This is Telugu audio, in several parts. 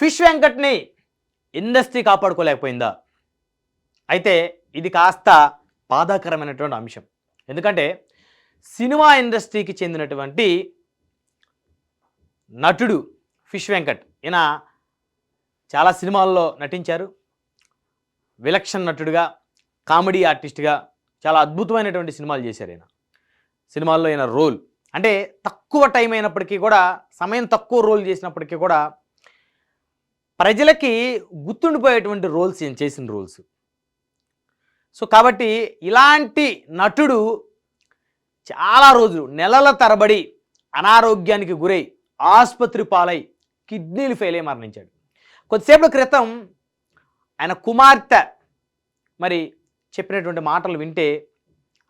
Fish వెంకట్ని industry కాపాడుకోలేకపోయిందా? అయితే ఇది కాస్త బాధాకరమైనటువంటి అంశం. ఎందుకంటే సినిమా ఇండస్ట్రీకి చెందినటువంటి నటుడు ఫిష్ వెంకట్. ఈయన చాలా సినిమాల్లో నటించారు. విలక్షణ నటుడుగా, కామెడీ ఆర్టిస్ట్‌గా చాలా అద్భుతమైనటువంటి సినిమాలు చేశారు ఈయన. సినిమాల్లో ఈయన రోల్ అంటే తక్కువ టైం అయినప్పటికీ కూడా, సమయం తక్కువ రోల్ చేసినప్పటికీ కూడా ప్రజలకి గుర్తుండిపోయేటువంటి రోల్స్ ఈయన చేసిన రోల్స్. సో కాబట్టి ఇలాంటి నటుడు చాలా రోజులు, నెలల తరబడి అనారోగ్యానికి గురై ఆసుపత్రి పాలై కిడ్నీలు ఫెయిల్ అయి మరణించాడు. కొద్దిసేపటి క్రితం ఆయన కుమార్తె మరి చెప్పినటువంటి మాటలు వింటే,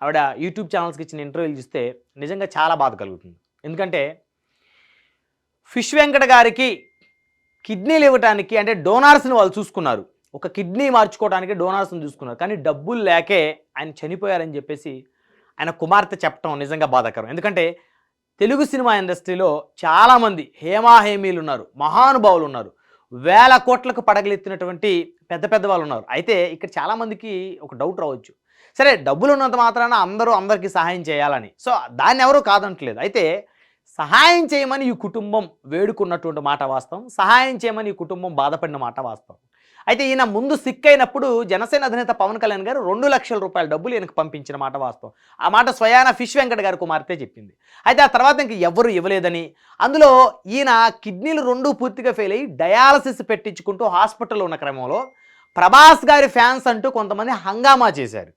ఆవిడ యూట్యూబ్ ఛానల్స్కి ఇచ్చిన ఇంటర్వ్యూలు చూస్తే నిజంగా చాలా బాధ కలుగుతుంది. ఎందుకంటే ఫిష్ వెంకట గారికి కిడ్నీలు ఇవ్వడానికి అంటే డోనార్స్ని వాళ్ళు చూసుకున్నారు. ఒక కిడ్నీ మార్చుకోవడానికి డోనార్స్ని చూసుకున్నారు. కానీ డబ్బులు లేకే ఆయన చనిపోయారని చెప్పేసి ఆయన కుమార్తె చెప్పడం నిజంగా బాధాకరం. ఎందుకంటే తెలుగు సినిమా ఇండస్ట్రీలో చాలామంది హేమాహేమీలు ఉన్నారు, మహానుభావులు ఉన్నారు, వేల కోట్లకు పడగలెత్తినటువంటి పెద్ద పెద్ద వాళ్ళు ఉన్నారు. అయితే ఇక్కడ చాలామందికి ఒక డౌట్ రావచ్చు, సరే డబ్బులు ఉన్నంత మాత్రాన అందరికీ సహాయం చేయాలని. సో దాన్ని ఎవరూ కాదంటలేదు. అయితే సహాయం చేయమని ఈ కుటుంబం వేడుకున్నటువంటి మాట వాస్తవం, సహాయం చేయమని ఈ కుటుంబం బాధపడిన మాట వాస్తవం. అయితే ఈయన ముందు సిక్ అయినప్పుడు జనసేన అధినేత పవన్ కళ్యాణ్ గారు 2 లక్షల రూపాయల డబ్బులు ఈయనకు పంపించిన మాట వాస్తవం. ఆ మాట స్వయాన ఫిష్ వెంకట్ గారి కుమార్తె చెప్పింది. అయితే ఆ తర్వాత ఇంక ఎవరు ఇవ్వలేదని, అందులో ఈయన కిడ్నీలు 2 పూర్తిగా ఫెయిల్ అయ్యి డయాలసిస్ పెట్టించుకుంటూ హాస్పిటల్లో ఉన్న క్రమంలో ప్రభాస్ గారి ఫ్యాన్స్ అంటూ కొంతమంది హంగామా చేశారు.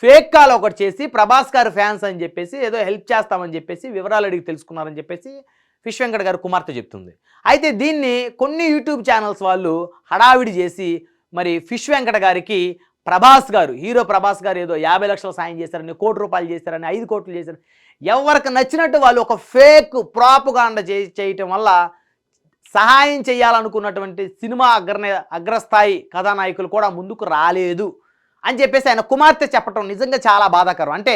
ఫేక్ కాల్ ఒకటి చేసి ప్రభాస్ గారి ఫ్యాన్స్ అని చెప్పేసి ఏదో హెల్ప్ చేస్తామని చెప్పేసి వివరాలు అడిగి తెలుసుకున్నారని చెప్పేసి ఫిష్ వెంకట్ గారు కుమార్తె చెప్తుంది. అయితే దీన్ని కొన్ని యూట్యూబ్ ఛానల్స్ వాళ్ళు హడావిడి చేసి మరి ఫిష్ వెంకట్ గారికి ప్రభాస్ గారు, హీరో ప్రభాస్ గారు ఏదో 50 లక్షలు సాయం చేశారని, 1 కోటి రూపాయలు చేశారని, 5 కోట్లు చేశారని, ఎవరికి నచ్చినట్టు వాళ్ళు ఒక ఫేక్ ప్రాపగాండ చేయటం వల్ల సహాయం చేయాలనుకున్నటువంటి సినిమా అగ్రస్థాయి కథానాయకులు కూడా ముందుకు రాలేదు అని చెప్పేసి ఆయన కుమార్తె చెప్పటం నిజంగా చాలా బాధాకరం. అంటే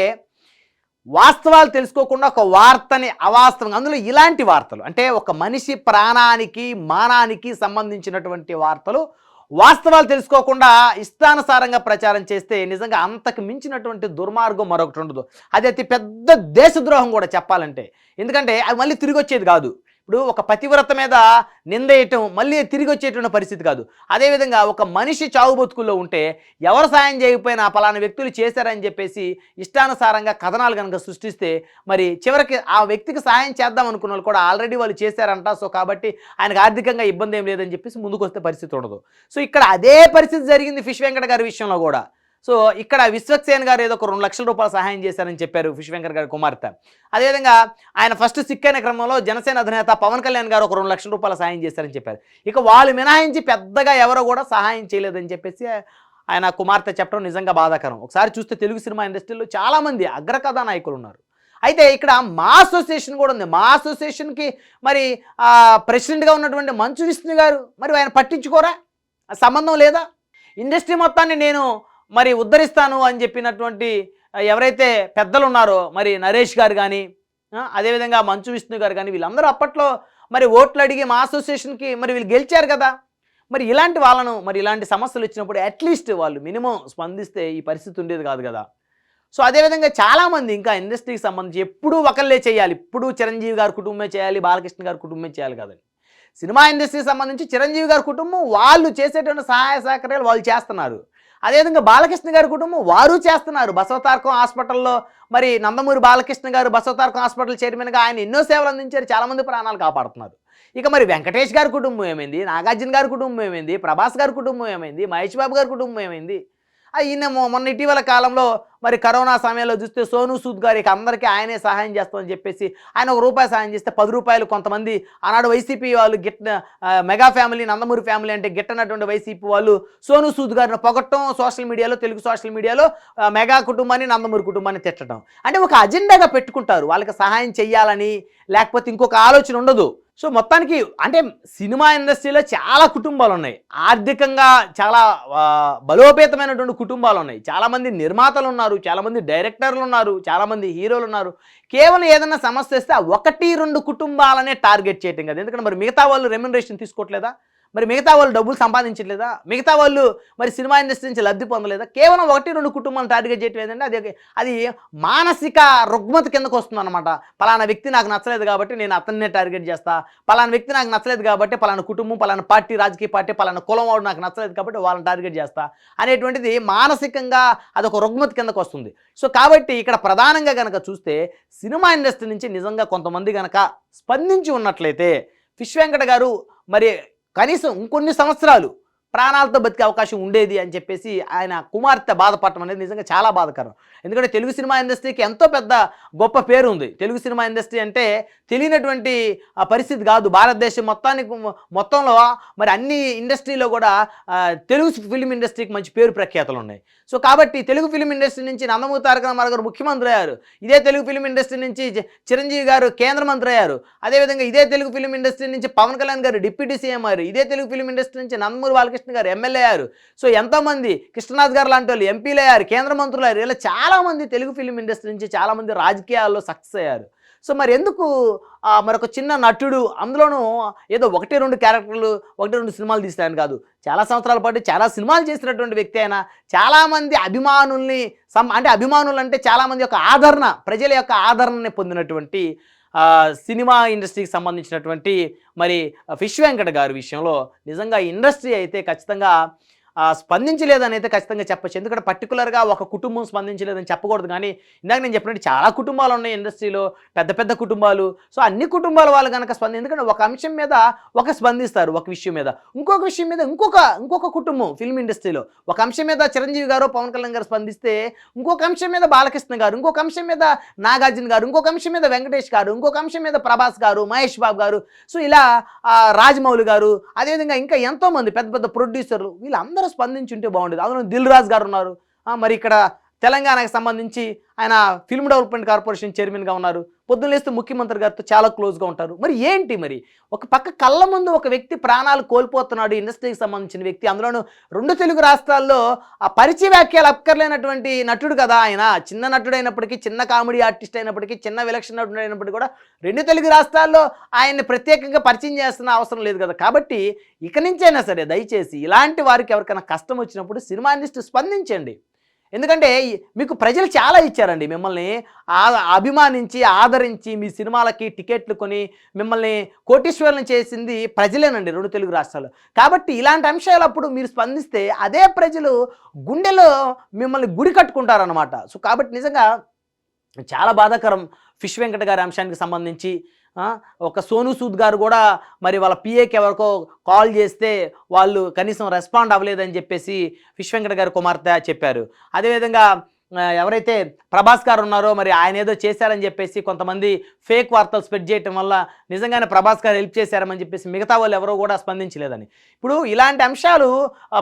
వాస్తవాలు తెలుసుకోకుండా ఒక వార్తని అవాస్తవంగా, అందులో ఇలాంటి వార్తలు అంటే ఒక మనిషి ప్రాణానికి మానానికి సంబంధించినటువంటి వార్తలు వాస్తవాలు తెలుసుకోకుండా ఇష్టానుసారంగా ప్రచారం చేస్తే నిజంగా అంతకు మించినటువంటి దుర్మార్గం మరొకటి ఉండదు. అది అతి పెద్ద దేశద్రోహం కూడా చెప్పాలంటే. ఎందుకంటే అది మళ్ళీ తిరిగి వచ్చేది కాదు. ఇప్పుడు ఒక పతివ్రత మీద నిందేయటం మళ్ళీ తిరిగి వచ్చేటువంటి పరిస్థితి కాదు. అదేవిధంగా ఒక మనిషి చావు బతుకుల్లో ఉంటే ఎవరు సాయం చేయకపోయినా పలానా వ్యక్తులు చేశారని చెప్పేసి ఇష్టానుసారంగా కథనాలు కనుక సృష్టిస్తే మరి చివరికి ఆ వ్యక్తికి సాయం చేద్దాం అనుకున్న వాళ్ళు కూడా ఆల్రెడీ వాళ్ళు చేశారంట. సో కాబట్టి ఆయనకు ఆర్థికంగా ఇబ్బంది ఏం లేదని చెప్పేసి ముందుకు వస్తే పరిస్థితి ఉండదు. సో ఇక్కడ అదే పరిస్థితి జరిగింది ఫిష్ వెంకట్ గారి విషయంలో కూడా. సో ఇక్కడ విశ్వక్సేన్ గారు ఏదో ఒక 2 లక్షల రూపాయలు సహాయం చేశారని చెప్పారు ఫిష్ వెంకట్ గారి కుమార్తె. అదేవిధంగా ఆయన ఫస్ట్ సిక్ అయిన క్రమంలో జనసేన అధినేత పవన్ కళ్యాణ్ గారు ఒక 2 లక్షల రూపాయల సహాయం చేశారని చెప్పారు. ఇక వాళ్ళు మినహాయించి పెద్దగా ఎవరో కూడా సహాయం చేయలేదని చెప్పేసి ఆయన కుమార్తె చెప్పడం నిజంగా బాధాకరం. ఒకసారి చూస్తే తెలుగు సినిమా ఇండస్ట్రీలో చాలామంది అగ్రకథా నాయకులు ఉన్నారు. అయితే ఇక్కడ మా అసోసియేషన్ కూడా ఉంది. మా అసోసియేషన్కి మరి ప్రెసిడెంట్గా ఉన్నటువంటి మంచు విష్ణు గారు మరి ఆయన పట్టించుకోరా? సంబంధం లేదా? ఇండస్ట్రీ మొత్తాన్ని నేను మరి ఉద్ధరిస్తాను అని చెప్పినటువంటి ఎవరైతే పెద్దలు ఉన్నారో మరి నరేష్ గారు కానీ, అదేవిధంగా మంచు విష్ణు గారు కానీ, వీళ్ళందరూ అప్పట్లో మరి ఓట్లు అడిగి మా అసోసియేషన్కి మరి వీళ్ళు గెలిచారు కదా. మరి ఇలాంటి వాళ్ళను మరి ఇలాంటి సమస్యలు వచ్చినప్పుడు అట్లీస్ట్ వాళ్ళు మినిమం స్పందిస్తే ఈ పరిస్థితి ఉండేది కాదు కదా. సో అదేవిధంగా చాలామంది ఇంకా ఇండస్ట్రీకి సంబంధించి ఎప్పుడూ ఒకళ్ళే చేయాలి, ఇప్పుడు చిరంజీవి గారి కుటుంబమే చేయాలి, బాలకృష్ణ గారి కుటుంబమే చేయాలి కాదని. సినిమా ఇండస్ట్రీకి సంబంధించి చిరంజీవి గారి కుటుంబం వాళ్ళు చేసేటువంటి సహాయ సహకారాలు వాళ్ళు చేస్తున్నారు. అదేవిధంగా బాలకృష్ణ గారి కుటుంబం వారు చేస్తున్నారు. బసవతారకం హాస్పిటల్లో మరి నందమూరి బాలకృష్ణ గారు బసవతారకం హాస్పిటల్ చైర్మన్గా ఆయన ఎన్నో సేవలు అందించారు, చాలామంది ప్రాణాలు కాపాడుతున్నారు. ఇక మరి వెంకటేష్ గారి కుటుంబం ఏమైంది, నాగార్జున గారి కుటుంబం ఏమైంది, ప్రభాస్ గారి కుటుంబం ఏమైంది, మహేష్ బాబు గారి కుటుంబం ఏమైంది? ఈయన మొన్న ఇటీవల కాలంలో మరి కరోనా సమయంలో చూస్తే సోను సూద్ గారికి అందరికీ ఆయనే సహాయం చేస్తామని చెప్పేసి ఆయన 1 రూపాయి సహాయం చేస్తే 10 రూపాయలు కొంతమంది ఆనాడు వైసీపీ వాళ్ళు మెగా ఫ్యామిలీ, నందమూరి ఫ్యామిలీ అంటే గిట్టనటువంటి వైసీపీ వాళ్ళు సోను సూద్ గారిని పొగట్టడం, సోషల్ మీడియాలో, తెలుగు సోషల్ మీడియాలో మెగా కుటుంబాన్ని, నందమూరి కుటుంబాన్ని తిట్టడం. అంటే ఒక అజెండాగా పెట్టుకుంటారు, వాళ్ళకి సహాయం చెయ్యాలని, లేకపోతే ఇంకొక ఆలోచన ఉండదు. సో మొత్తానికి అంటే సినిమా ఇండస్ట్రీలో చాలా కుటుంబాలు ఉన్నాయి, ఆర్థికంగా చాలా బలోపేతమైనటువంటి కుటుంబాలు ఉన్నాయి, చాలామంది నిర్మాతలు ఉన్నారు, చాలామంది డైరెక్టర్లు ఉన్నారు, చాలామంది హీరోలు ఉన్నారు. కేవలం ఏదైనా సమస్య వస్తే 1-2 కుటుంబాలనే టార్గెట్ చేయటం కదా. ఎందుకంటే మరి మిగతా వాళ్ళు రెమ్యునరేషన్ తీసుకోవట్లేదా? మరి మిగతా వాళ్ళు డబ్బులు సంపాదించట్లేదా? మిగతా వాళ్ళు మరి సినిమా ఇండస్ట్రీ నుంచి లబ్ధి పొందలేదా? కేవలం 1, 2 కుటుంబాలను టార్గెట్ చేయటం ఏంటంటే అది మానసిక రుగ్మత కిందకు వస్తుందన్నమాట. పలానా వ్యక్తి నాకు నచ్చలేదు కాబట్టి నేను అతన్నే టార్గెట్ చేస్తా, పలానా వ్యక్తి నాకు నచ్చలేదు కాబట్టి పలానా కుటుంబం, పలానా పార్టీ, రాజకీయ పార్టీ, పలానా కులం వాడు నాకు నచ్చలేదు కాబట్టి వాళ్ళని టార్గెట్ చేస్తా అనేటువంటిది మానసికంగా అదొక రుగ్మత కిందకు వస్తుంది. సో కాబట్టి ఇక్కడ ప్రధానంగా కనుక చూస్తే సినిమా ఇండస్ట్రీ నుంచి నిజంగా కొంతమంది కనుక స్పందించి ఉన్నట్లయితే ఫిష్ వెంకట గారు మరి కనీసం ఇంకొన్ని సంవత్సరాలు ప్రాణాలతో బతికే అవకాశం ఉండేది అని చెప్పేసి ఆయన కుమార్తె బాధపడటం అనేది నిజంగా చాలా బాధాకరం. ఎందుకంటే తెలుగు సినిమా ఇండస్ట్రీకి ఎంతో పెద్ద గొప్ప పేరు ఉంది. తెలుగు సినిమా ఇండస్ట్రీ అంటే తెలియనటువంటి పరిస్థితి కాదు. భారతదేశం మొత్తంలో మరి అన్ని ఇండస్ట్రీలో కూడా తెలుగు ఫిలిం ఇండస్ట్రీకి మంచి పేరు ప్రఖ్యాతలు ఉన్నాయి. సో కాబట్టి తెలుగు ఫిలిం ఇండస్ట్రీ నుంచి నందమూరి తారక రామారావు గారు ముఖ్యమంత్రి అయ్యారు. ఇదే తెలుగు ఫిలిం ఇండస్ట్రీ నుంచి చిరంజీవి గారు కేంద్ర మంత్రి అయ్యారు. అదేవిధంగా ఇదే తెలుగు ఫిలిం ఇండస్ట్రీ నుంచి పవన్ కళ్యాణ్ గారు డిప్యూటీ సీఎం అయ్యారు. ఇదే తెలుగు ఫిలిం ఇండస్ట్రీ నుంచి నందమూరి బాలకృష్ణ గారు ఎమ్మెల్యే అయ్యారు. సో ఎంతోమంది కృష్ణనాథ్ గారు లాంటి వాళ్ళు ఎంపీలు అయ్యారు, కేంద్ర మంత్రులు అయ్యారు. ఇలా చాలామంది తెలుగు ఫిలిం ఇండస్ట్రీ నుంచి చాలామంది రాజకీయాల్లో సక్సెస్ అయ్యారు. సో మరి ఎందుకు మరొక చిన్న నటుడు, అందులోనూ ఏదో 1, 2 క్యారెక్టర్లు 1, 2 సినిమాలు తీస్తాయని కాదు, చాలా సంవత్సరాల పాటు చాలా సినిమాలు చేసినటువంటి వ్యక్తి అయినా చాలామంది అభిమానుల్ని అంటే అభిమానులు అంటే చాలామంది యొక్క ఆదరణ, ప్రజల యొక్క ఆదరణని పొందినటువంటి సినిమా ఇండస్ట్రీకి సంబంధించినటువంటి మరి ఫిష్ వెంకట గారి విషయంలో నిజంగా ఇండస్ట్రీ అయితే ఖచ్చితంగా స్పందించలేదని అయితే ఖచ్చితంగా చెప్పచ్చు. ఎందుకంటే పర్టికులర్గా ఒక కుటుంబం స్పందించలేదని చెప్పకూడదు. కానీ ఇందాక నేను చెప్పినట్టు చాలా కుటుంబాలు ఉన్నాయి ఇండస్ట్రీలో, పెద్ద పెద్ద కుటుంబాలు. సో అన్ని కుటుంబాల వాళ్ళు కనుక ఎందుకంటే ఒక అంశం మీద స్పందిస్తారు, ఒక విషయం మీద, ఇంకొక విషయం మీద ఇంకొక కుటుంబం ఫిల్మ్ ఇండస్ట్రీలో ఒక అంశం మీద చిరంజీవి గారు, పవన్ కళ్యాణ్ గారు స్పందిస్తే ఇంకొక అంశం మీద బాలకృష్ణ గారు, ఇంకొక అంశం మీద నాగార్జున గారు, ఇంకొక అంశం మీద వెంకటేష్ గారు, ఇంకొక అంశం మీద ప్రభాస్ గారు, మహేష్ బాబు గారు, సో ఇలా రాజమౌళి గారు, అదేవిధంగా ఇంకా ఎంతోమంది పెద్ద పెద్ద ప్రొడ్యూసర్లు వీళ్ళందరూ స్పందించి ఉంటే బాగుండేది. అందులో దిల్ రాజు గారు ఉన్నారు. మరి ఇక్కడ తెలంగాణకు సంబంధించి ఆయన ఫిల్మ్ డెవలప్మెంట్ కార్పొరేషన్ చైర్మన్గా ఉన్నారు. పొద్దున్న లేస్తే ముఖ్యమంత్రి గారితో చాలా క్లోజ్గా ఉంటారు. మరి ఏంటి మరి ఒక పక్క కళ్ళ ముందు ఒక వ్యక్తి ప్రాణాలు కోల్పోతున్నాడు, ఇండస్ట్రీకి సంబంధించిన వ్యక్తి, అందులోనూ 2 తెలుగు రాష్ట్రాల్లో ఆ పరిచయ వ్యాఖ్యలు అక్కర్లేనటువంటి నటుడు కదా ఆయన. చిన్న నటుడు అయినప్పటికీ, చిన్న కామెడీ ఆర్టిస్ట్ అయినప్పటికీ, చిన్న విలక్షణ నటుడు అయినప్పటికీ కూడా 2 తెలుగు రాష్ట్రాల్లో ఆయన్ని ప్రత్యేకంగా పరిచయం చేస్తున్న అవసరం లేదు కదా. కాబట్టి ఇక నుంచైనా సరే దయచేసి ఇలాంటి వారికి ఎవరికైనా కష్టం వచ్చినప్పుడు సినిమా ఇండస్ట్రీ స్పందించండి. ఎందుకంటే మీకు ప్రజలు చాలా ఇచ్చారండి, మిమ్మల్ని అభిమానించి ఆదరించి మీ సినిమాలకి టికెట్లు కొని మిమ్మల్ని కోటీశ్వరులను చేసింది ప్రజలేనండి 2 తెలుగు రాష్ట్రాలు. కాబట్టి ఇలాంటి అంశాలప్పుడు మీరు స్పందిస్తే అదే ప్రజలు గుండెలో మిమ్మల్ని గుడి కట్టుకుంటారనమాట. సో కాబట్టి నిజంగా చాలా బాధాకరం ఫిష్ వెంకట గారి అంశానికి సంబంధించి. ఒక సోను సూద్ గారు కూడా మరి వాళ్ళ పిఏకి ఎవరికో కాల్ చేస్తే వాళ్ళు కనీసం రెస్పాండ్ అవ్వలేదని చెప్పేసి ఫిష్ వెంకట గారి కుమార్తె చెప్పారు. అదేవిధంగా ఎవరైతే ప్రభాస్ గారు ఉన్నారో మరి ఆయన ఏదో చేశారని చెప్పేసి కొంతమంది ఫేక్ వార్తలు స్ప్రెడ్ చేయటం వల్ల నిజంగానే ప్రభాస్ గారు హెల్ప్ చేశారని చెప్పేసి మిగతా వాళ్ళు ఎవరో కూడా స్పందించలేదని. ఇప్పుడు ఇలాంటి అంశాలు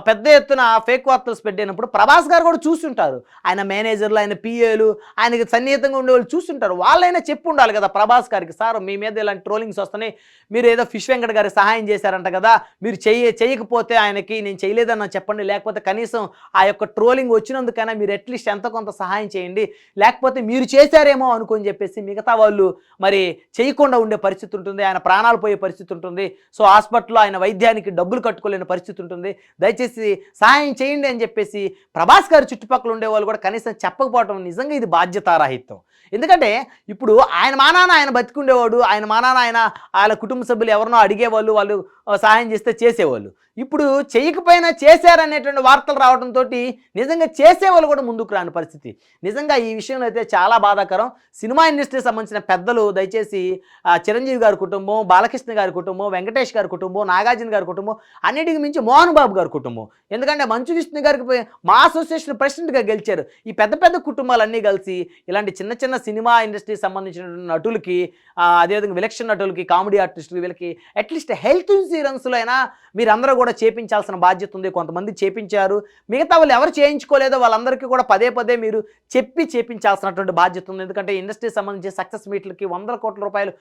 పెద్ద ఎత్తున ఫేక్ వార్తలు స్ప్రెడ్ అయినప్పుడు ప్రభాస్ గారు కూడా చూస్తుంటారు, ఆయన మేనేజర్లు, ఆయన పిఏలు, ఆయనకి సన్నిహితంగా ఉండేవాళ్ళు చూస్తుంటారు. వాళ్ళైనా చెప్పు ఉండాలి కదా ప్రభాస్ గారికి, సార్ మీ మీద ఇలాంటి ట్రోలింగ్స్ వస్తున్నాయి, మీరు ఏదో ఫిష్ వెంకట గారికి సహాయం చేశారంట కదా, మీరు చేయకపోతే ఆయనకి నేను చేయలేదన్న చెప్పండి, లేకపోతే కనీసం ఆ యొక్క ట్రోలింగ్ వచ్చినందుకైనా మీరు అట్లీస్ట్ ఎంత కొంత సహాయం చేయండి, లేకపోతే మీరు చేశారేమో అనుకొని చెప్పేసి మిగతా వాళ్ళు మరి చేయకుండా ఉండే పరిస్థితి ఉంటుంది. ఆయన ప్రాణాలు పోయే పరిస్థితి ఉంటుంది. సో హాస్పిటల్లో ఆయన వైద్యానికి డబ్బులు కట్టుకోలేని పరిస్థితి ఉంటుంది. దయచేసి సహాయం చేయండి అని చెప్పేసి ప్రభాస్ గారి చుట్టుపక్కల ఉండే వాళ్ళు కూడా కనీసం చెప్పకపోవడం నిజంగా ఇది బాధ్యతారాహిత్యం. ఎందుకంటే ఇప్పుడు ఆయన మానాన ఆయన బతికుండేవాడు, ఆయన మానాన ఆయన కుటుంబ సభ్యులు ఎవరినో అడిగేవాళ్ళు, వాళ్ళు సహాయం చేస్తే చేసేవాళ్ళు. ఇప్పుడు చేయకపోయినా చేశారనేటువంటి వార్తలు రావడంతో నిజంగా చేసేవాళ్ళు కూడా ముందుకు రాని పరిస్థితి. నిజంగా ఈ విషయంలో అయితే చాలా బాధాకరం. సినిమా ఇండస్ట్రీకి సంబంధించిన పెద్దలు దయచేసి చిరంజీవి గారి కుటుంబం, బాలకృష్ణ గారి కుటుంబం, వెంకటేష్ గారి కుటుంబం, నాగార్జున గారి కుటుంబం, అన్నిటికి మించి మోహన్ బాబు గారి కుటుంబం, ఎందుకంటే మంచు విష్ణు గారికి మా అసోసియేషన్ ప్రెసిడెంట్గా గెలిచారు. ఈ పెద్ద పెద్ద కుటుంబాలన్నీ కలిసి ఇలాంటి చిన్న చిన్న సినిమా ఇండస్ట్రీకి సంబంధించిన నటులకి, అదేవిధంగా విలక్షణ నటులకి, కామెడీ ఆర్టిస్టులు, వీళ్ళకి అట్లీస్ట్ హెల్త్ ఇన్సూరెన్స్లో అయినా మీరందరూ కూడా చేయించాల్సిన బాధ్యత ఉంది. కొంతమంది చేయించారు, మిగతా వాళ్ళు ఎవరు చేయించుకోలేదో వాళ్ళందరికీ కూడా పదే పదే మీరు చేయించాల్సినటువంటి బాధ్యత ఉంది. ఎందుకంటే ఇండస్ట్రీకి సంబంధించి సక్సెస్ మీట్లకి 100 కోట్ల రూపాయలు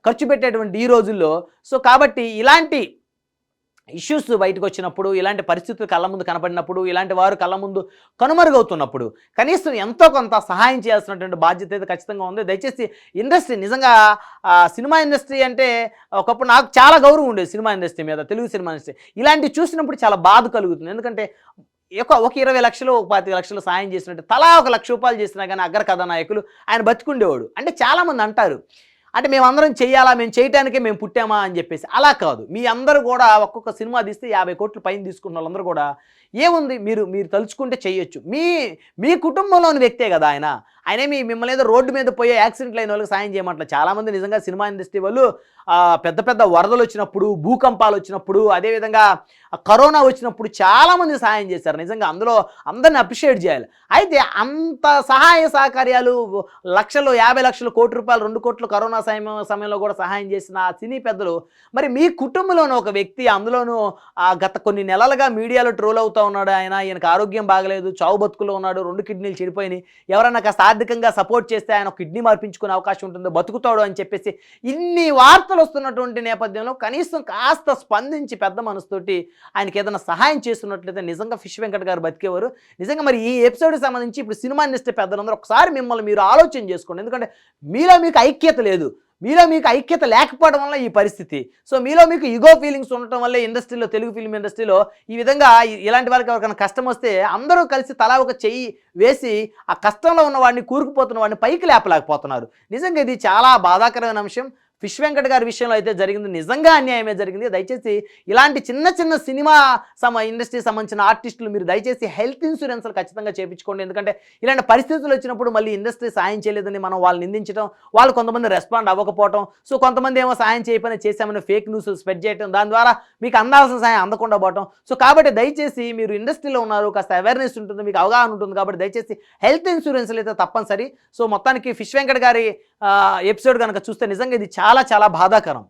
ఖర్చు పెట్టేటువంటి ఈ రోజుల్లో. సో కాబట్టి ఇలాంటి ఇష్యూస్ బయటకు వచ్చినప్పుడు, ఇలాంటి పరిస్థితులు కళ్ళ ముందు కనపడినప్పుడు, ఇలాంటి వారు కళ్ళ ముందు కనుమరుగవుతున్నప్పుడు కనీసం ఎంతో కొంత సహాయం చేయాల్సినటువంటి బాధ్యత అయితే ఖచ్చితంగా ఉంది. దయచేసి ఇండస్ట్రీ నిజంగా సినిమా ఇండస్ట్రీ అంటే ఒకప్పుడు నాకు చాలా గౌరవం ఉండేది సినిమా ఇండస్ట్రీ మీద, తెలుగు సినిమా ఇండస్ట్రీ. ఇలాంటివి చూసినప్పుడు చాలా బాధ కలుగుతుంది. ఎందుకంటే ఒక 20 లక్షలు, ఒక 25 లక్షలు సాయం చేసినట్టు తలా ఒక ₹1,00,000 చేసినా కానీ అగ్ర కథానాయకులు ఆయన బతికుండేవాడు. అంటే చాలామంది అంటారు, అంటే మేమందరం చెయ్యాలా, మేము చేయటానికే మేము పుట్టామా అని చెప్పేసి. అలా కాదు. మీ అందరూ కూడా ఒక్కొక్క సినిమా తీస్తే 50 కోట్ల పైన తీసుకున్న వాళ్ళందరూ కూడా ఏముంది, మీరు మీరు తలుచుకుంటే చెయ్యొచ్చు. మీ మీ కుటుంబంలోని వ్యక్తే కదా ఆయన. ఆయనేమి మిమ్మల్ని ఏదో రోడ్డు మీద పోయే యాక్సిడెంట్లు అయిన వాళ్ళకి సాయం చేయమంటలే. చాలామంది నిజంగా సినిమా ఇండస్ట్రీ వాళ్ళు పెద్ద పెద్ద వరదలు వచ్చినప్పుడు, భూకంపాలు వచ్చినప్పుడు, అదేవిధంగా కరోనా వచ్చినప్పుడు చాలామంది సహాయం చేశారు. నిజంగా అందులో అందరిని అప్రిషియేట్ చేయాలి. అయితే అంత సహాయ సహకార్యాలు లక్షలు, 50 లక్షలు, ₹1,00,00,000, 2 కోట్లు కరోనా సమయంలో కూడా సహాయం చేసిన ఆ సినీ పెద్దలు మరి మీ కుటుంబంలోని ఒక వ్యక్తి, అందులోనూ గత కొన్ని నెలలుగా మీడియాలో ట్రోల్ అవుతూ ఉన్నాడు. ఈయనకు ఆరోగ్యం బాగలేదు, చావు బతుకులో ఉన్నాడు, 2 కిడ్నీలు చెడిపోయినాయి, ఎవరన్నా కాస్త ఆర్థికంగా సపోర్ట్ చేస్తే ఆయన కిడ్నీ మార్పించుకునే అవకాశం ఉంటుందో, బతుకుతాడు అని చెప్పేసి ఇన్ని వార్తలు వస్తున్నటువంటి నేపథ్యంలో కనీసం కాస్త స్పందించి పెద్ద మనసుతోటి ఆయనకి ఏదైనా సహాయం చేస్తున్నట్లయితే నిజంగా ఫిష్ వెంకట్ గారు బతికేవారు. నిజంగా మరి ఈ ఎపిసోడ్కి సంబంధించి ఇప్పుడు సినిమా ఇండస్ట్రీ పెద్దలందరూ ఒకసారి మిమ్మల్ని మీరు ఆలోచన చేసుకోండి. ఎందుకంటే మీలో మీకు ఐక్యత లేదు, మీలో మీకు ఐక్యత లేకపోవడం వల్ల ఈ పరిస్థితి. సో మీలో మీకు ఈగో ఫీలింగ్స్ ఉండటం వల్లే ఇండస్ట్రీలో, తెలుగు ఫిల్మ్ ఇండస్ట్రీలో ఈ విధంగా ఇలాంటి వారికి ఎవరికైనా కష్టం వస్తే అందరూ కలిసి తలా ఒక చెయ్యి వేసి ఆ కష్టంలో ఉన్న వాడిని, కూరుకుపోతున్న వాడిని పైకి లేపలేకపోతున్నారు. నిజంగా ఇది చాలా బాధాకరమైన అంశం. ఫిష్ వెంకట్ గారి విషయంలో అయితే జరిగింది నిజంగా అన్యాయమే జరిగింది. దయచేసి ఇలాంటి చిన్న చిన్న సినిమా ఇండస్ట్రీకి సంబంధించిన ఆర్టిస్టులు మీరు దయచేసి హెల్త్ ఇన్సూరెన్స్లు ఖచ్చితంగా చేయించుకోండి. ఎందుకంటే ఇలాంటి పరిస్థితులు వచ్చినప్పుడు మళ్ళీ ఇండస్ట్రీ సాయం చేయలేదని మనం వాళ్ళు నిందించడం, వాళ్ళు కొంతమంది రెస్పాండ్ అవ్వకపోవడం, సో కొంతమంది ఏమో సాయం చేయకపోయినా చేశామని ఫేక్ న్యూస్ స్ప్రెడ్ చేయడం, దాని ద్వారా మీకు అందాల్సిన సాయం అందకుండా పోవడం. సో కాబట్టి దయచేసి మీరు ఇండస్ట్రీలో ఉన్నారు, కాస్త అవేర్నెస్ ఉంటుంది, మీకు అవగాహన ఉంటుంది కాబట్టి దయచేసి హెల్త్ ఇన్సూరెన్స్లు అయితే తప్పనిసరి. సో మొత్తానికి ఫిష్ వెంకట్ గారి ఎపిసోడ్ కనుక చూస్తే నిజంగా ఇది చాలా చాలా బాధాకరం.